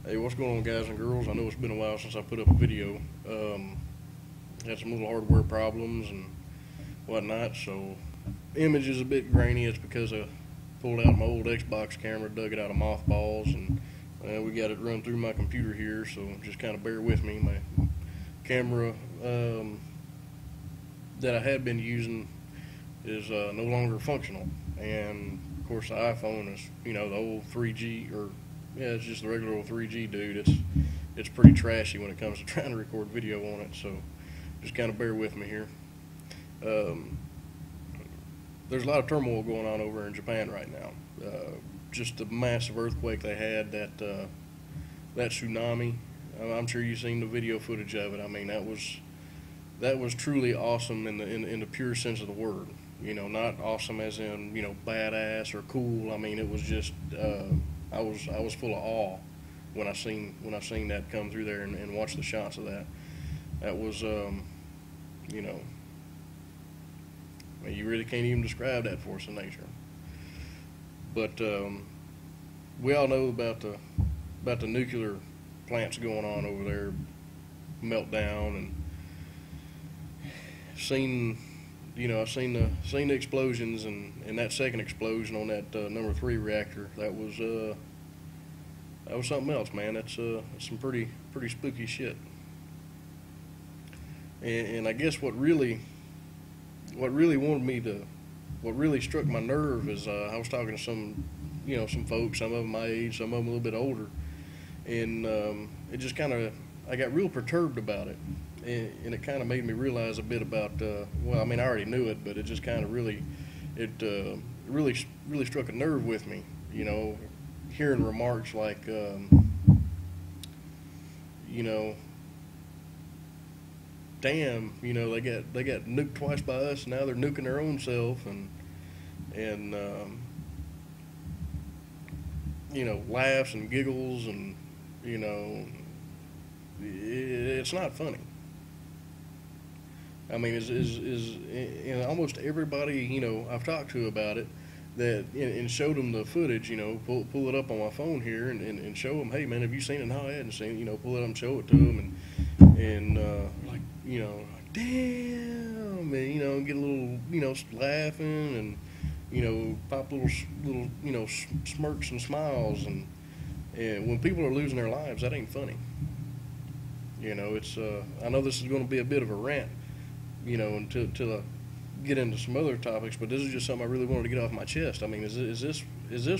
Hey, what's going on, guys and girls? I know it's been a while since I put up a video. Had some little hardware problems and whatnot, so image is a bit grainy. It's because I pulled out my old Xbox camera, dug it out of mothballs, and we got it run through my computer here, so just kind of bear with me. My camera that I had been using is no longer functional, and of course the iPhone is, the old 3G, or yeah, it's just the regular old 3G, dude. It's pretty trashy when it comes to trying to record video on it, so just kind of bear with me here. There's a lot of turmoil going on over in Japan right now. Just the massive earthquake they had, that tsunami. I'm sure you've seen the video footage of it. I mean, that was truly awesome in the pure sense of the word. Not awesome as in badass or cool. I mean, it was just I was full of awe when I seen that come through there and watched the shots of that. That was you really can't even describe that force of nature. But we all know about the nuclear plants going on over there, meltdown, and I've seen the explosions, and that second explosion on that number 3 reactor. That was something else, man. That's some pretty spooky shit. And I guess what really struck my nerve is I was talking to some folks, some of them my age, some of them a little bit older, and it just I got real perturbed about it, and it kind of made me realize a bit about well, I mean, I already knew it, but it just kind of really struck a nerve with me, hearing remarks like damn, they got nuked twice by us, and now they're nuking their own self, and laughs and giggles, and it's not funny. I mean, is almost everybody I've talked to about it, that and showed them the footage, pull it up on my phone here and show them, hey man, have you seen it? No, I hadn't seen it. Pull it up and show it to them, and like damn, and get a little laughing, and pop little smirks and smiles, and when people are losing their lives, that ain't funny. It's I know this is going to be a bit of a rant, until I get into some other topics, but this is just something I really wanted to get off my chest. I mean, is this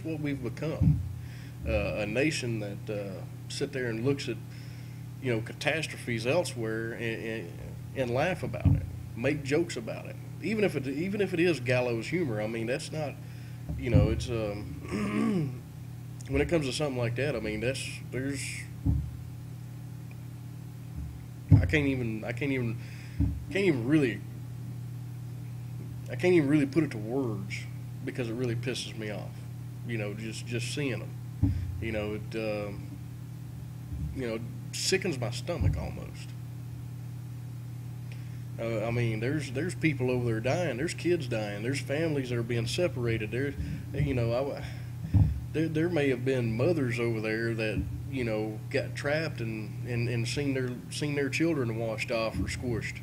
what we've become? A nation that sit there and looks at catastrophes elsewhere and laugh about it, make jokes about it, even if it is gallows humor. I mean, that's not, it's when it comes to something like that. I mean, I can't even really put it to words, because it really pisses me off. Just seeing them. It sickens my stomach almost. I mean, there's people over there dying. There's kids dying. There's families that are being separated. There may have been mothers over there that got trapped and seen their children washed off or squished.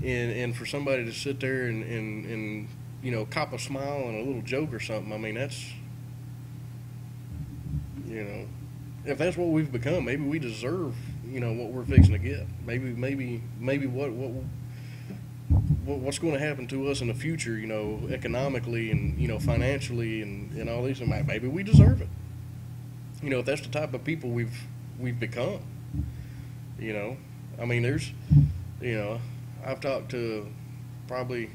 And for somebody to sit there and cop a smile and a little joke or something. I mean, that's if that's what we've become, maybe we deserve what we're fixing to get. Maybe what's going to happen to us in the future, economically and financially and all these things. Maybe we deserve it. If that's the type of people we've become. I mean, there's I've talked to probably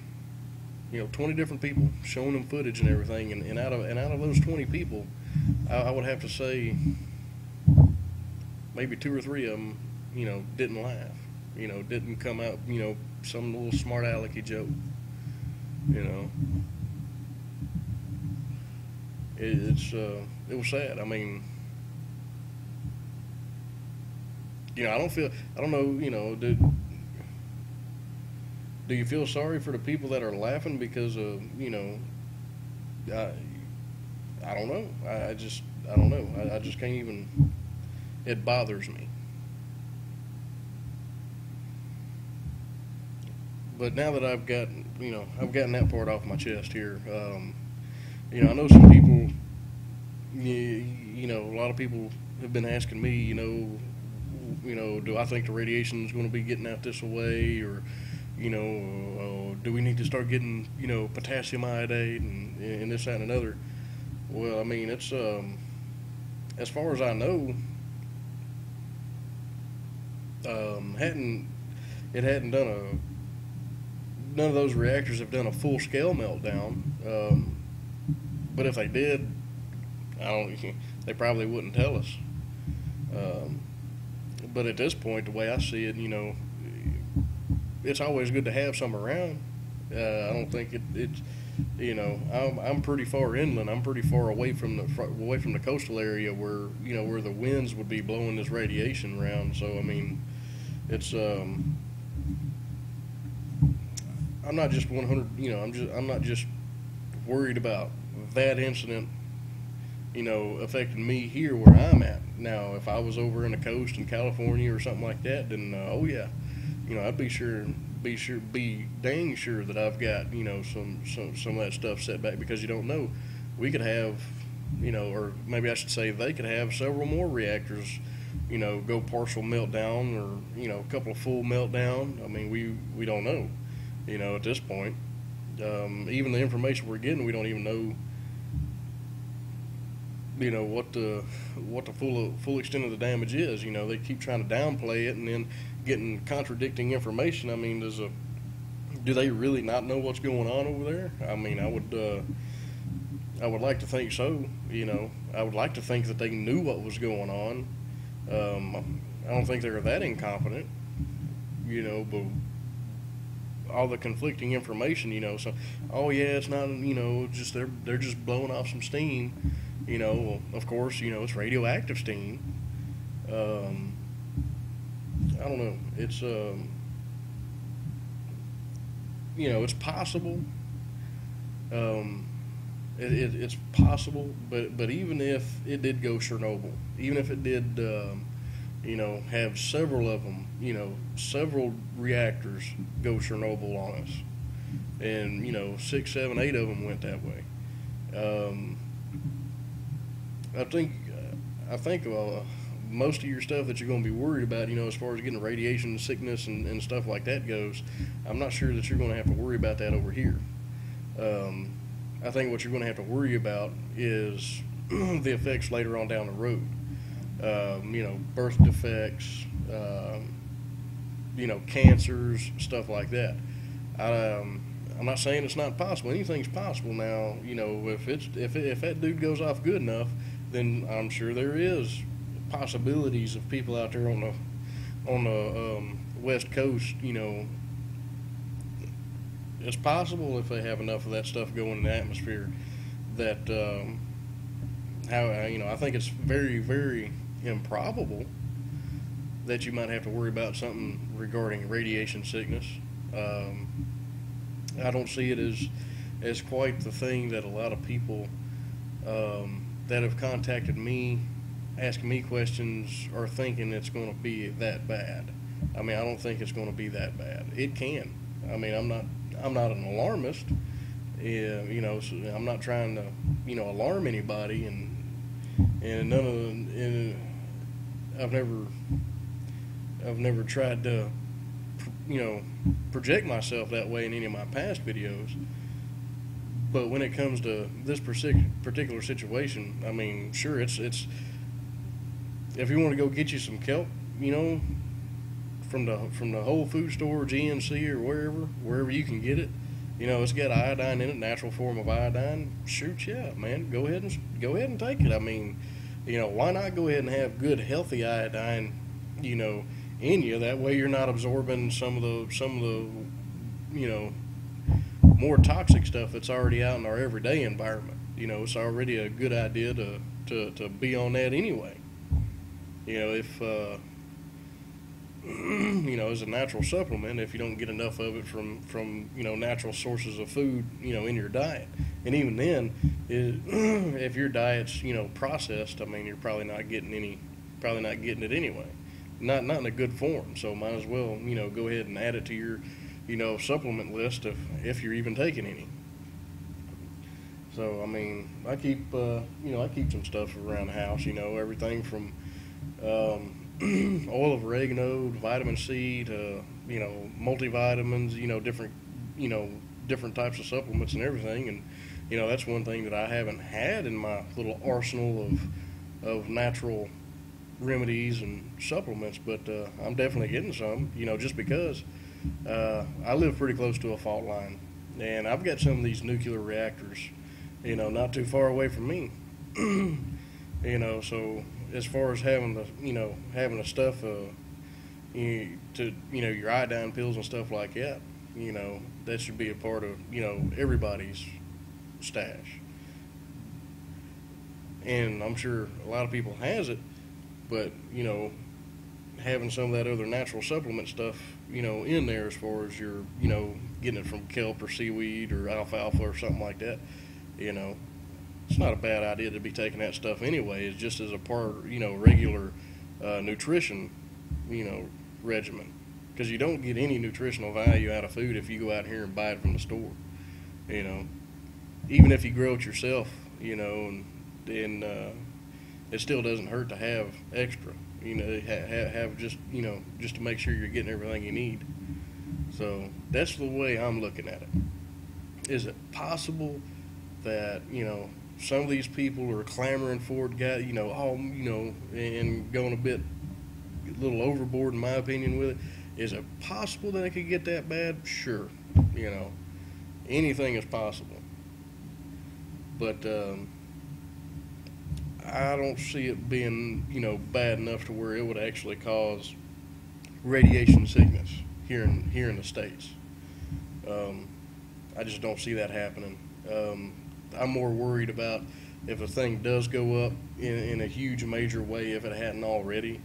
20 different people, showing them footage and everything, and out of those 20 people, I would have to say maybe 2 or 3 of them didn't laugh, didn't come out some little smart alecky joke. It was sad. I mean, I don't know, do you feel sorry for the people that are laughing because of, I don't know. I don't know. I just can't even. It bothers me. But now that I've gotten that part off my chest here. I know some people. A lot of people have been asking me. Do I think the radiation is going to be getting out this way, or do we need to start getting potassium iodate and this, that, and another? Well, I mean, it's as far as I know, hadn't it hadn't done none of those reactors have done a full scale meltdown. But if they did, I don't. They probably wouldn't tell us. But at this point, the way I see it, it's always good to have some around. I don't think it's. I'm pretty far inland. I'm pretty far away from the coastal area where the winds would be blowing this radiation around. So I mean, it's. I'm not just 100. I'm not just worried about that incident. Affecting me here where I'm at. Now, if I was over in the coast in California or something like that, then oh yeah, I'd be dang sure that I've got some of that stuff set back, because you don't know. We could have, or maybe I should say they could have several more reactors, go partial meltdown, or a couple of full meltdown. I mean, we don't know, at this point. Even the information we're getting, we don't even know. What the full extent of the damage is. They keep trying to downplay it and then getting contradicting information. I mean, do they really not know what's going on over there? I mean, I would like to think so. I would like to think that they knew what was going on. I don't think they're that incompetent. But all the conflicting information. So, oh yeah, it's not. Just they're just blowing off some steam. Of course, it's radioactive steam. I don't know. It's it's possible. It's possible, but even if it did go Chernobyl, even if it did, have several of them, several reactors go Chernobyl on us, and 6, 7, 8 of them went that way. I think most of your stuff that you're going to be worried about, as far as getting radiation sickness and stuff like that goes, I'm not sure that you're going to have to worry about that over here. I think what you're going to have to worry about is the effects later on down the road. Birth defects, cancers, stuff like that. I'm not saying it's not possible. Anything's possible now. If that dude goes off good enough, then I'm sure there is possibilities of people out there on the West Coast. It's possible if they have enough of that stuff going in the atmosphere that I think it's very, very improbable that you might have to worry about something regarding radiation sickness. I don't see it as quite the thing that a lot of people that have contacted me, asking me questions, are thinking it's going to be that bad. I mean, I don't think it's going to be that bad. It can. I mean, I'm not an alarmist. So I'm not trying to alarm anybody, and I've never tried to project myself that way in any of my past videos. But when it comes to this particular situation, I mean, sure, it's if you want to go get you some kelp, from the Whole Food store, GNC, or wherever you can get it, it's got iodine in it, natural form of iodine. Shoot, yeah, man, go ahead and take it. I mean, why not go ahead and have good, healthy iodine, in you? That way, you're not absorbing some of the more toxic stuff that's already out in our everyday environment. It's already a good idea to be on that anyway. If as a natural supplement if you don't get enough of it from natural sources of food, in your diet. And even then, if your diet's processed, I mean, you're probably not getting it anyway, not in a good form. So might as well go ahead and add it to your supplement list if you're even taking any. So I mean, I keep some stuff around the house. Everything from oil of oregano to vitamin C to multivitamins. Different types of supplements and everything. And that's one thing that I haven't had in my little arsenal of natural remedies and supplements. But I'm definitely getting some. Just because I live pretty close to a fault line, and I've got some of these nuclear reactors not too far away from me. So as far as having the stuff, your iodine pills and stuff like that, that should be a part of, everybody's stash. And I'm sure a lot of people has it, but, having some of that other natural supplement stuff, in there as far as you're, getting it from kelp or seaweed or alfalfa or something like that, it's not a bad idea to be taking that stuff anyway. It's just as a part, regular nutrition, regimen. Because you don't get any nutritional value out of food if you go out here and buy it from the store. Even if you grow it yourself, and it still doesn't hurt to have extra. Have just to make sure you're getting everything you need. So that's the way I'm looking at it. Is it possible that some of these people are clamoring for it, and going a little overboard in my opinion with it? Is it possible that it could get that bad? Sure, anything is possible, but I don't see it being bad enough to where it would actually cause radiation sickness here in the States. I just don't see that happening. I'm more worried about if a thing does go up in a huge major way, if it hadn't already,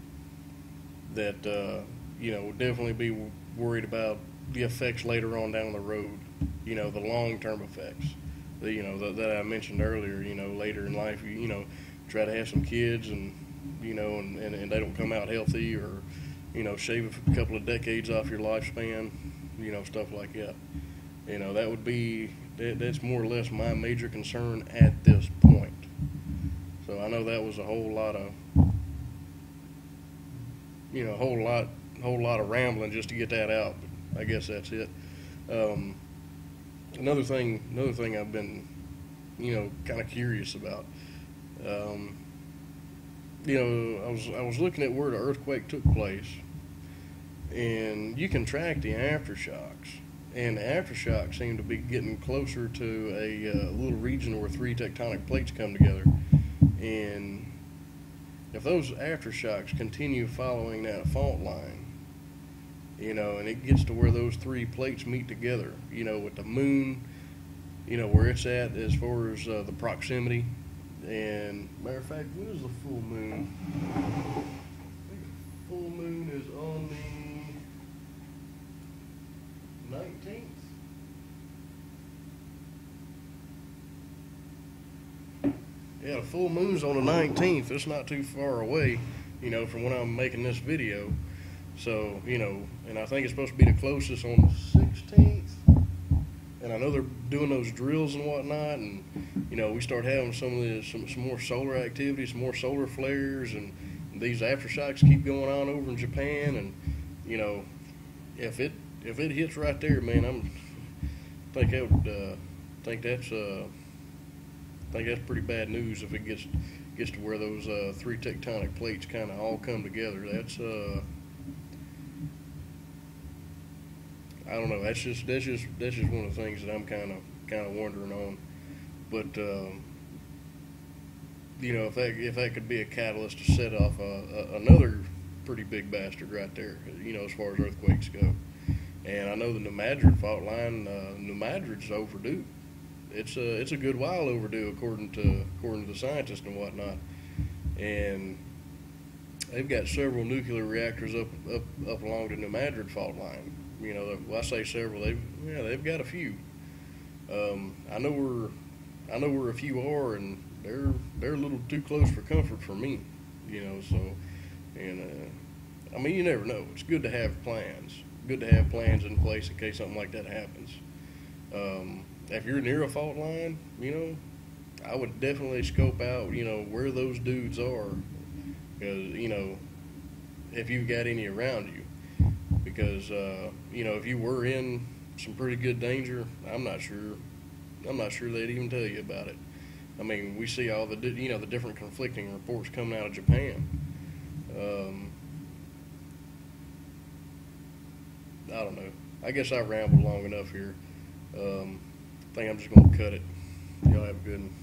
that would definitely be worried about the effects later on down the road, the long-term effects that I mentioned earlier. Later in life, try to have some kids and and they don't come out healthy, or shave a couple of decades off your lifespan, stuff like that. That would be that's more or less my major concern at this point. So I know that was a whole lot of rambling just to get that out, but I guess that's it. Another thing I've been kind of curious about. I was looking at where the earthquake took place, and you can track the aftershocks. And the aftershocks seem to be getting closer to a little region where three tectonic plates come together. And if those aftershocks continue following that fault line, and it gets to where those three plates meet together, with the moon, where it's at as far as the proximity. And matter of fact, when is the full moon? I think the full moon is on the 19th. Yeah, the full moon's on the 19th. It's not too far away, from when I'm making this video. So, and I think it's supposed to be the closest on the 16th. And I know they're doing those drills and whatnot, and we start having some more solar activity, some more solar flares, and these aftershocks keep going on over in Japan. And if it hits right there, man, think that's pretty bad news if it gets to where those three tectonic plates kind of all come together. That's I don't know. That's just one of the things that I'm kind of wondering on. But if that could be a catalyst to set off another pretty big bastard right there, as far as earthquakes go. And I know the New Madrid fault line, New Madrid's overdue. It's a good while overdue according to the scientists and whatnot. And they've got several nuclear reactors up along the New Madrid fault line. You know, well, I say several. They've got a few. I know where a few are, and they're a little too close for comfort for me. You know, so and I mean, you never know. It's good to have plans. Good to have plans in place in case something like that happens. If you're near a fault line, you know, I would definitely scope out, you know, where those dudes are, because you know, if you've got any around you, because you know, if you were in some pretty good danger, I'm not sure. I'm not sure they'd even tell you about it. I mean, we see all the you know the different conflicting reports coming out of Japan. Um, I don't know. I guess I rambled long enough here. I think I'm just going to cut it. Y'all have a good one.